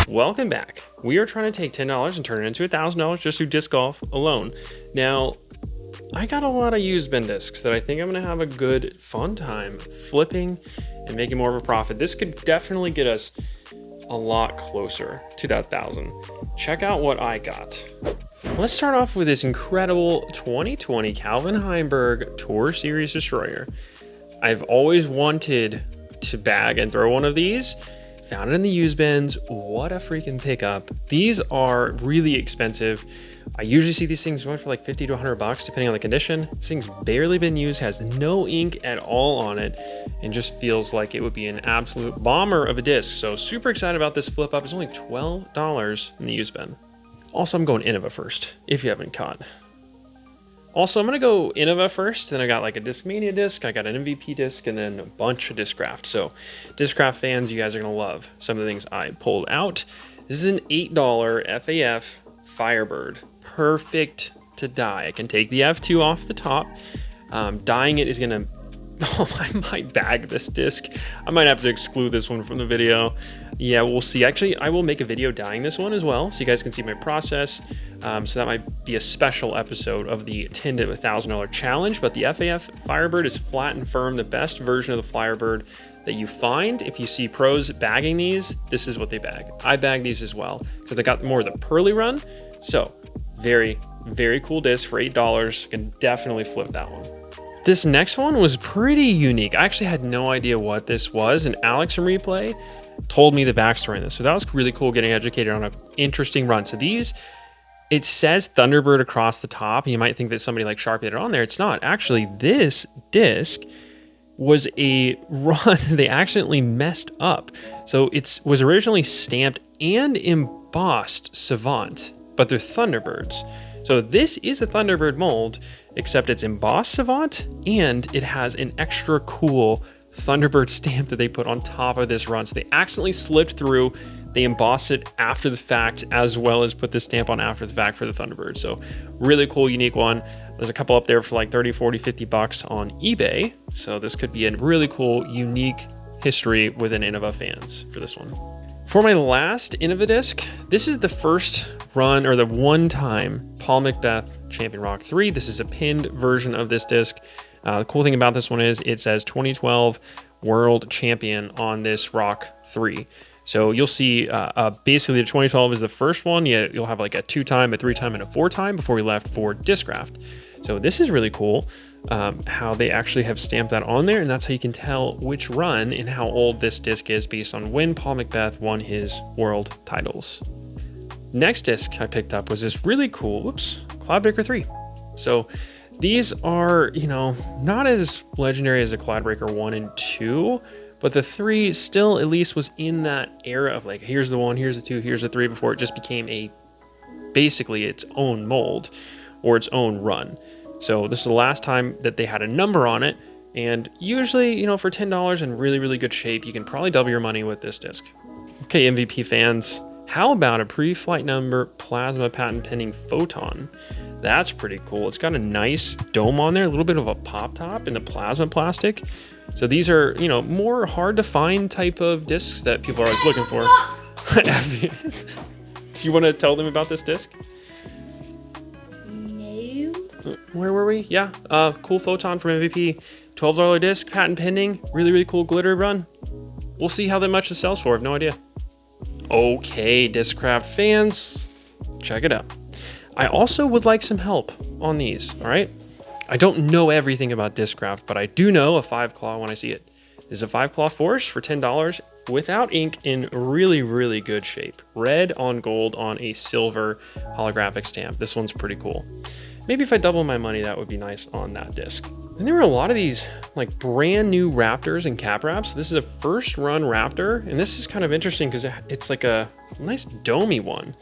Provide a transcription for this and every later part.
Welcome back. We are trying to take $10 and turn it into $1,000 just through disc golf alone. Now, I got a lot of used bin discs that I think I'm going to have a good fun time flipping and making more of a profit. This could definitely get us a lot closer to that 1,000. Check out what I got. Let's start off with this incredible 2020 Calvin Heimberg Tour Series Destroyer. I've always wanted to bag and throw one of these. Found it in the used bins. What a freaking pickup. These are really expensive. I usually see these things going for like 50 to 100 bucks depending on the condition. This thing's barely been used, has no ink at all on it, and just feels like it would be an absolute bomber of a disc. So super excited about this flip up. It's only $12 in the used bin. Also, I'm going Innova first, if you haven't caught. Also, I'm going to go Innova first, then I got like a Discmania disc, I got an MVP disc, and then a bunch of Discraft. So, Discraft fans, you guys are going to love some of the things I pulled out. This is an $8 FAF Firebird. Perfect to dye. I can take the F2 off the top. Dyeing it is going to... Oh, I might bag this disc. I might have to exclude this one from the video. Yeah, we'll see. Actually, I will make a video dyeing this one as well, so you guys can see my process. So that might be a special episode of the $10 to $1,000 challenge. But the FAF Firebird is flat and firm, the best version of the Firebird that you find. If you see pros bagging these, this is what they bag. I bag these as well. So they got more of the pearly run. So very, very cool disc for $8. Can definitely flip that one. This next one was pretty unique. I actually had no idea what this was, and Alex from Replay told me the backstory on this. So that was really cool, getting educated on an interesting run. So these, it says Thunderbird across the top, and you might think that somebody like Sharpied it on there. It's not. Actually, this disc was a run they accidentally messed up. So it was originally stamped and embossed Savant, but they're Thunderbirds. So this is a Thunderbird mold, except it's embossed Savant, and it has an extra cool Thunderbird stamp that they put on top of this run. So they accidentally slipped through, they embossed it after the fact, as well as put the stamp on after the fact for the Thunderbird. So really cool, unique one. There's a couple up there for like 30, 40, 50 bucks on eBay. So this could be a really cool, unique history within Innova fans for this one. For my last Innova disc, this is the first run, or the one-time Paul Macbeth Champion Rock 3. This is a pinned version of this disc. The cool thing about this one is it says 2012 World Champion on this Rock 3. So you'll see basically the 2012 is the first one. Yeah, you'll have like a 2-time, a 3-time, and a 4-time before we left for Discraft. So this is really cool how they actually have stamped that on there, and that's how you can tell which run and how old this disc is based on when Paul Macbeth won his world titles. Next disc I picked up was this really cool, Cloudbreaker III. So these are, not as legendary as the Cloudbreaker 1 and 2, but the 3 still at least was in that era of like, here's the 1, here's the 2, here's the 3, before it just became basically its own mold or its own run. So this is the last time that they had a number on it, and usually, for $10 in really, really good shape, you can probably double your money with this disc. Okay, MVP fans, how about a pre-flight number plasma patent pending photon? That's pretty cool. It's got a nice dome on there, a little bit of a pop top in the plasma plastic. So these are, more hard to find type of discs that people are always looking for. Do you want to tell them about this disc? Where were we? Yeah, cool photon from MVP, $12 disc, patent pending, really, really cool glitter run. We'll see how much this sells for, I have no idea. Okay, Discraft fans, check it out. I also would like some help on these, all right? I don't know everything about Discraft, but I do know a 5-claw when I see it. This is a 5-claw Force for $10 without ink, in really, really good shape. Red on gold on a silver holographic stamp. This one's pretty cool. Maybe if I double my money, that would be nice on that disc. And there were a lot of these like brand new Raptors and cap wraps. This is a Firstrun Raptor, and this is kind of interesting because it's like a nice domey one.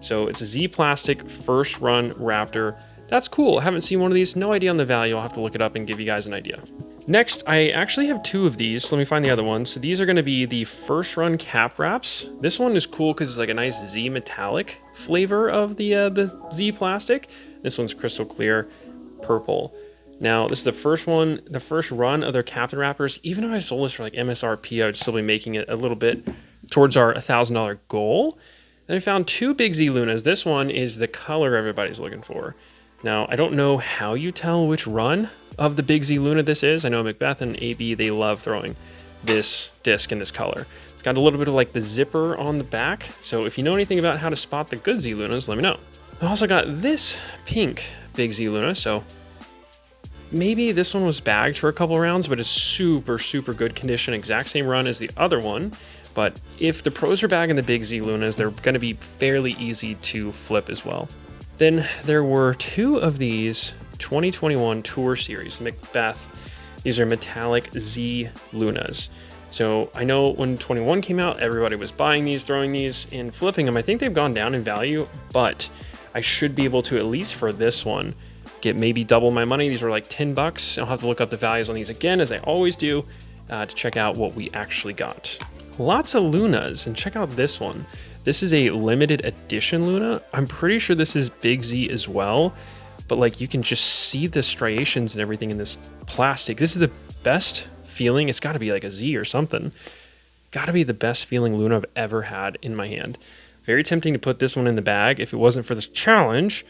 So it's a Z plastic Firstrun Raptor. That's cool. I haven't seen one of these. No idea on the value. I'll have to look it up and give you guys an idea. Next, I actually have 2 of these. Let me find the other one. So these are going to be the Firstrun cap wraps. This one is cool because it's like a nice Z metallic flavor of the Z plastic. This one's crystal clear purple. Now, this is the first one, the first run of their Captain Wrappers. Even if I sold this for like MSRP, I would still be making it a little bit towards our $1,000 goal. Then I found 2 Big Z Lunas. This one is the color everybody's looking for. Now, I don't know how you tell which run of the Big Z Luna this is. I know Macbeth and AB, they love throwing this disc in this color. It's got a little bit of like the zipper on the back. So if you know anything about how to spot the good Z Lunas, let me know. I also got this pink Big Z Luna. So maybe this one was bagged for a couple rounds, but it's super, super good condition. Exact same run as the other one. But if the pros are bagging the Big Z Lunas, they're going to be fairly easy to flip as well. Then there were 2 of these 2021 Tour Series Macbeth. These are metallic Z Lunas. So I know when 21 came out, everybody was buying these, throwing these, and flipping them. I think they've gone down in value, but I should be able to, at least for this one, get maybe double my money. These were like 10 bucks. I'll have to look up the values on these again, as I always do, to check out what we actually got. Lots of Lunas, and check out this one. This is a limited edition Luna. I'm pretty sure this is Big Z as well, but like you can just see the striations and everything in this plastic. This is the best feeling. It's got to be like a Z or something. Got to be the best feeling Luna I've ever had in my hand. Very tempting to put this one in the bag if it wasn't for this challenge,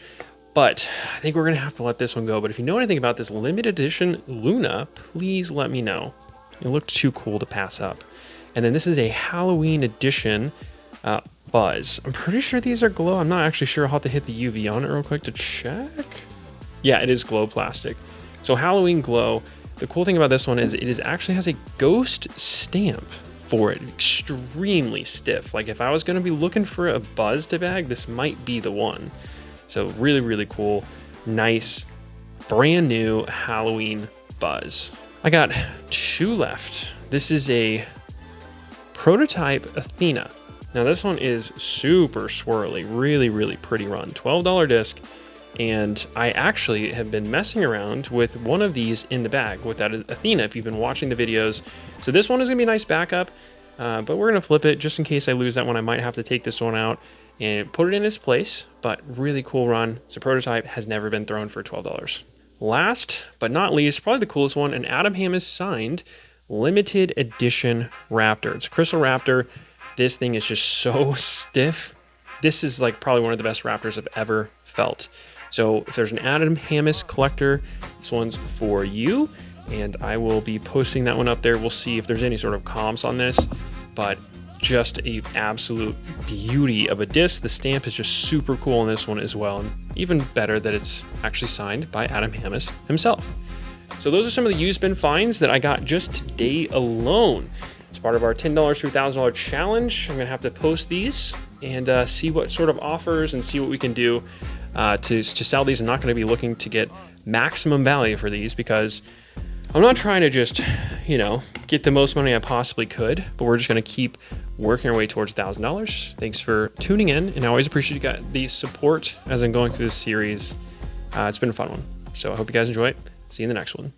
but I think we're going to have to let this one go. But if you know anything about this limited edition Luna, please let me know. It looked too cool to pass up. And then this is a Halloween edition Buzz. I'm pretty sure these are glow. I'm not actually sure. I'll have to hit the UV on it real quick to check. Yeah, it is glow plastic. So Halloween glow. The cool thing about this one is it actually has a ghost stamp for it. Extremely stiff. Like if I was going to be looking for a Buzz to bag, this might be the one. So really, really cool. Nice, brand new Halloween Buzz. I got 2 left. This is a prototype Athena. Now this one is super swirly, really, really pretty run. $12 disc, and I actually have been messing around with one of these in the bag with that Athena if you've been watching the videos. So this one is gonna be a nice backup, but we're gonna flip it just in case I lose that one. I might have to take this one out and put it in its place, but really cool run. It's a prototype, has never been thrown for $12. Last but not least, probably the coolest one, an Adam Hammis signed limited edition Raptor. It's a Crystal Raptor. This thing is just so stiff. This is like probably one of the best Raptors I've ever felt. So if there's an Adam Hammis collector, this one's for you, and I will be posting that one up there. We'll see if there's any sort of comps on this, but just an absolute beauty of a disc. The stamp is just super cool on this one as well, and even better that it's actually signed by Adam Hammis himself. So those are some of the used bin finds that I got just today alone. As part of our $10 to $1,000 challenge, I'm gonna have to post these and see what sort of offers and see what we can do to sell these. I'm not gonna be looking to get maximum value for these because I'm not trying to just, you know, get the most money I possibly could, but we're just gonna keep working our way towards $1,000. Thanks for tuning in, and I always appreciate the support as I'm going through this series. It's been a fun one. So I hope you guys enjoy it. See you in the next one.